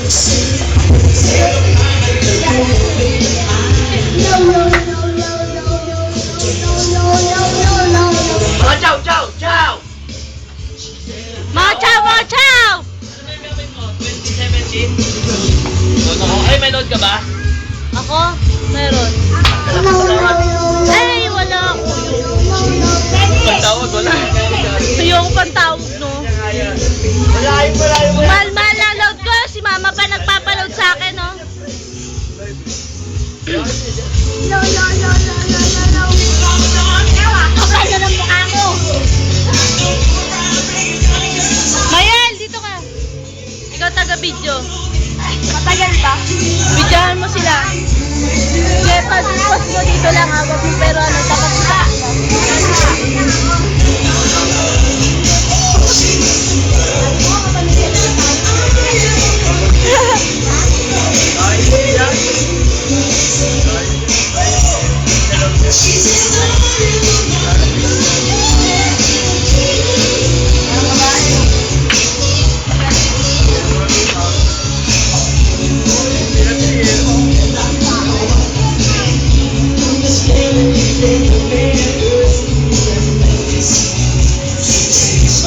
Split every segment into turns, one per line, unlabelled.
Mga chow, chow, chow!
Mga chow, mga chow!
Ano ba yung gamit mo? 2017? Ay, may load ka ba?
Ako? Meron. Ay, wala ako.
Pagtawag, wala.
Yung pantawag, no?
Malayo.
Mahal-mahal na load ko. Si mama pa nagpapaload sa akin, no? Kapal na ng mukha mo. Mayel, dito ka. Ikaw taga-video.
Matagal ba?
Bidyahan mo sila. Sige, post mo dito lang, ha? Wag mo pero ano, tapos ka.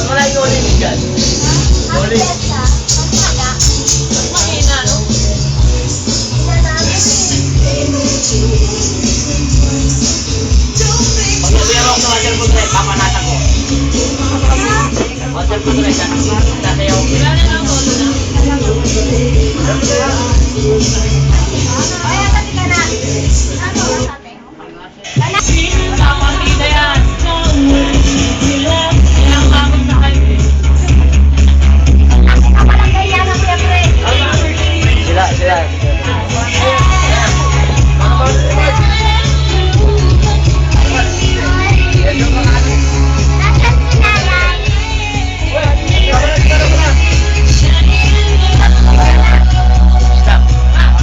Wala yung ulit dyan. Ulit. Mahina, no? Pag-uwihan ako sa water food rin, papanatan ko. Water food rin, tatayaw ko. Wala na ako, na.
Kaya kasi ka na. Ano?